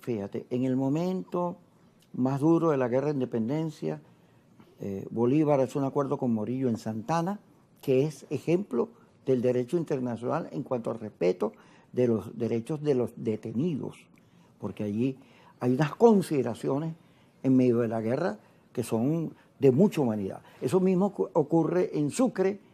fíjate, en el momento más duro de la guerra de independencia, Bolívar hace un acuerdo con Morillo en Santana, que es ejemplo del derecho internacional en cuanto al respeto de los derechos de los detenidos, porque allí hay unas consideraciones en medio de la guerra que son de mucha humanidad. Eso mismo ocurre en Sucre,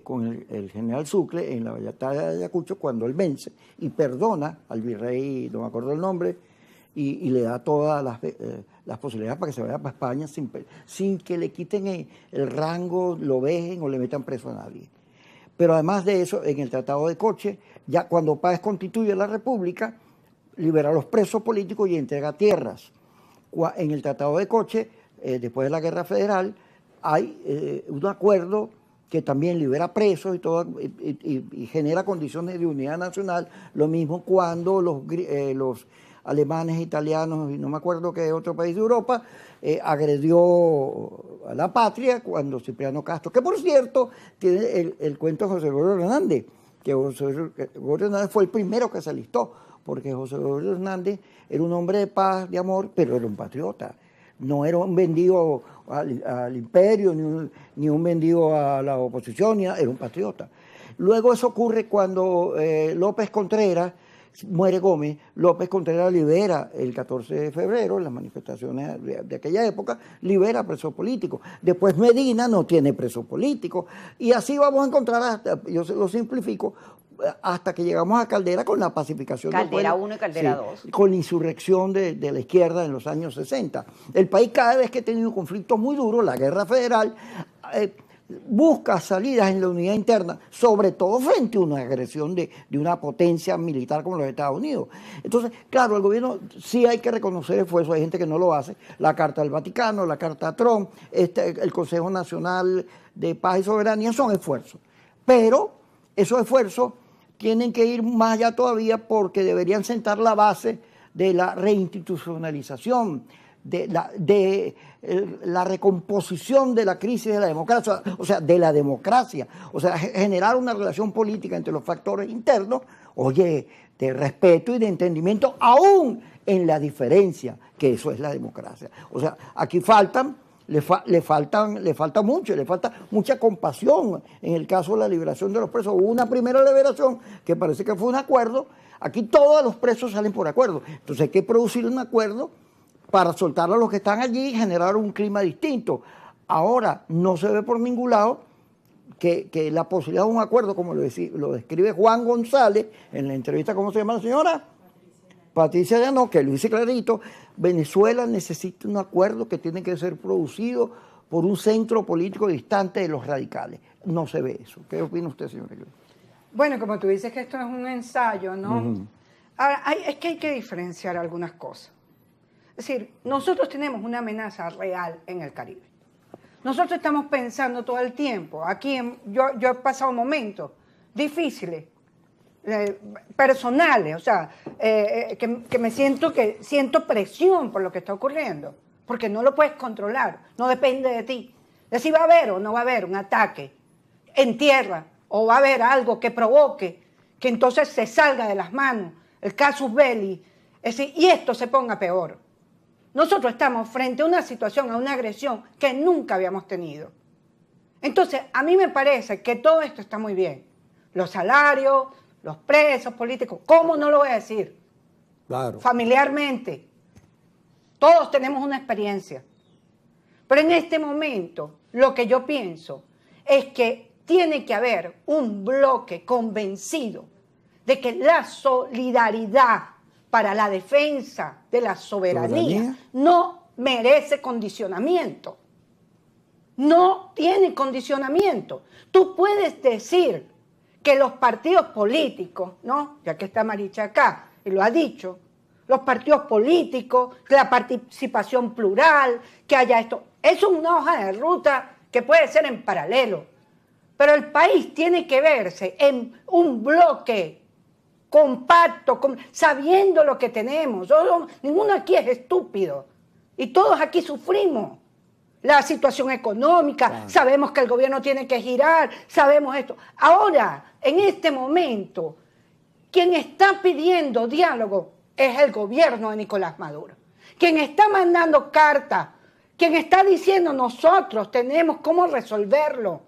con el general Sucre, en la batalla de Ayacucho, cuando él vence y perdona al virrey, no me acuerdo el nombre, y le da todas las posibilidades para que se vaya para España sin que le quiten el rango, lo vejen o le metan preso a nadie. Pero además de eso, en el Tratado de Coche, ya cuando Páez constituye la República, libera a los presos políticos y entrega tierras. En el Tratado de Coche, después de la Guerra Federal, hay un acuerdo que también libera presos y, todo, y genera condiciones de unidad nacional, lo mismo cuando los alemanes, italianos y no me acuerdo qué otro país de Europa agredió a la patria cuando Cipriano Castro, que por cierto tiene el cuento de José Gregorio Hernández, que José Gregorio Hernández fue el primero que se alistó, porque José Gregorio Hernández era un hombre de paz, de amor, pero era un patriota. No era un vendido al imperio, ni un vendido a la oposición, era un patriota. Luego eso ocurre cuando López Contreras, muere Gómez, López Contreras libera el 14 de febrero, las manifestaciones de aquella época, libera presos políticos. Después Medina no tiene presos políticos. Y así vamos a encontrar, hasta, yo lo simplifico, hasta que llegamos a Caldera con la pacificación del pueblo. Caldera 1 y Caldera 2. Con la insurrección de la izquierda en los años 60. El país cada vez que ha tenido conflictos muy duros, la guerra federal, busca salidas en la unidad interna, sobre todo frente a una agresión de una potencia militar como los Estados Unidos. Entonces, claro, el gobierno sí hay que reconocer esfuerzo, hay gente que no lo hace, la Carta del Vaticano, la Carta de Trump, el Consejo Nacional de Paz y Soberanía son esfuerzos, pero esos esfuerzos tienen que ir más allá todavía porque deberían sentar la base de la reinstitucionalización, de la recomposición de la crisis de la democracia, o sea, de la democracia, o sea, generar una relación política entre los factores internos, oye, de respeto y de entendimiento, aún en la diferencia, que eso es la democracia. O sea, aquí le falta mucha compasión en el caso de la liberación de los presos. Hubo una primera liberación que parece que fue un acuerdo, aquí todos los presos salen por acuerdo, entonces hay que producir un acuerdo para soltar a los que están allí y generar un clima distinto. Ahora, no se ve por ningún lado que la posibilidad de un acuerdo, como lo describe Juan González en la entrevista, ¿cómo se llama la señora? Patricia Llano, que lo dice clarito, Venezuela necesita un acuerdo que tiene que ser producido por un centro político distante de los radicales. No se ve eso. ¿Qué opina usted, señora? Bueno, como tú dices que esto es un ensayo, ¿no? Ahora, es que hay que diferenciar algunas cosas. Es decir, nosotros tenemos una amenaza real en el Caribe. Nosotros estamos pensando todo el tiempo. Aquí yo he pasado momentos difíciles, personales, o sea, que siento presión por lo que está ocurriendo, porque no lo puedes controlar, no depende de ti. De si va a haber o no va a haber un ataque en tierra, o va a haber algo que provoque que entonces se salga de las manos, el casus belli, es decir, y esto se ponga peor. Nosotros estamos frente a una situación, a una agresión que nunca habíamos tenido. Entonces, a mí me parece que todo esto está muy bien. Los salarios, los presos políticos, ¿cómo no lo voy a decir? Claro. Familiarmente. Todos tenemos una experiencia. Pero en este momento, lo que yo pienso es que tiene que haber un bloque convencido de que la solidaridad para la defensa de la soberanía no merece condicionamiento. No tiene condicionamiento. Tú puedes decir que los partidos políticos, ¿no? Ya que está Maricha acá y lo ha dicho, los partidos políticos, la participación plural, que haya esto. Eso es una hoja de ruta que puede ser en paralelo. Pero el país tiene que verse en un bloque compacto, sabiendo lo que tenemos. Ninguno aquí es estúpido. Y todos aquí sufrimos la situación económica, claro. Sabemos que el gobierno tiene que girar, sabemos esto. Ahora, en este momento, quien está pidiendo diálogo es el gobierno de Nicolás Maduro. Quien está mandando cartas, quien está diciendo nosotros tenemos cómo resolverlo.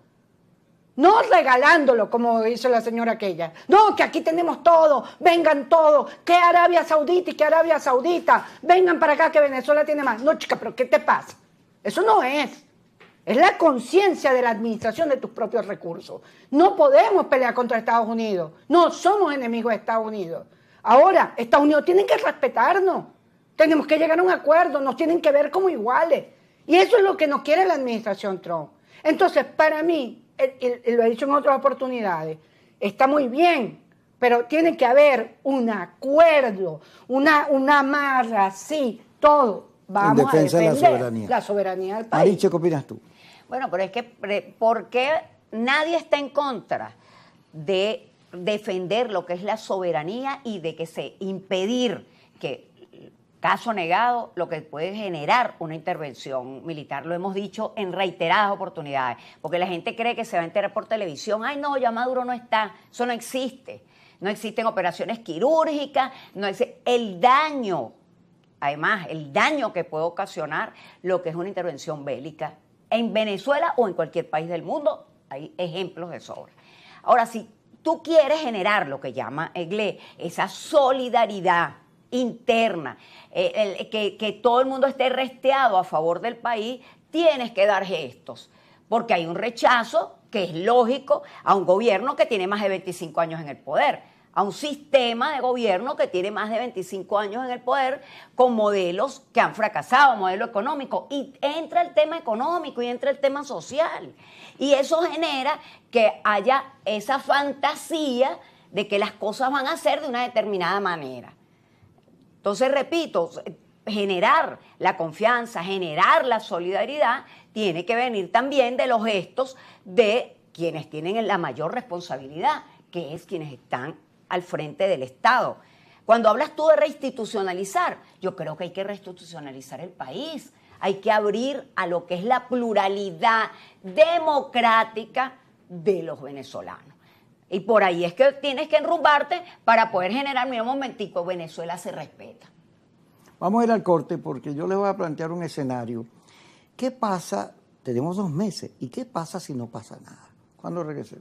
No regalándolo, como hizo la señora aquella. No, que aquí tenemos todo, vengan todos, que Arabia Saudita y que Arabia Saudita, vengan para acá que Venezuela tiene más. No, chica, pero ¿qué te pasa? Eso no es. Es la conciencia de la administración de tus propios recursos. No podemos pelear contra Estados Unidos. No somos enemigos de Estados Unidos. Ahora, Estados Unidos tienen que respetarnos. Tenemos que llegar a un acuerdo, nos tienen que ver como iguales. Y eso es lo que no quiere la administración Trump. Entonces, para mí, lo he dicho en otras oportunidades, está muy bien, pero tiene que haber un acuerdo, una amarra, sí, todo. Vamos a defender la soberanía del país. Mariche, ¿qué opinas tú? Bueno, pero es que, ¿por qué nadie está en contra de defender lo que es la soberanía y de que se impedir que, caso negado, lo que puede generar una intervención militar? Lo hemos dicho en reiteradas oportunidades, porque la gente cree que se va a enterar por televisión. Ay, no, ya Maduro no está, eso no existe. No existen operaciones quirúrgicas, no existe el daño, además, el daño que puede ocasionar lo que es una intervención bélica en Venezuela o en cualquier país del mundo. Hay ejemplos de sobra. Ahora, si tú quieres generar lo que llama Egle, esa solidaridad interna, que todo el mundo esté resteado a favor del país, tienes que dar gestos, porque hay un rechazo que es lógico a un gobierno que tiene más de 25 años en el poder, a un sistema de gobierno que tiene más de 25 años en el poder, con modelos que han fracasado, modelo económico, y entra el tema económico y entra el tema social, y eso genera que haya esa fantasía de que las cosas van a ser de una determinada manera. Entonces, repito, generar la confianza, generar la solidaridad, tiene que venir también de los gestos de quienes tienen la mayor responsabilidad, que es quienes están al frente del Estado. Cuando hablas tú de reinstitucionalizar, yo creo que hay que reinstitucionalizar el país, hay que abrir a lo que es la pluralidad democrática de los venezolanos. Y por ahí es que tienes que enrumbarte para poder generar, mira un momentico, Venezuela se respeta. Vamos a ir al corte porque yo les voy a plantear un escenario. ¿Qué pasa? Tenemos 2 meses. ¿Y qué pasa si no pasa nada? ¿Cuándo regresemos?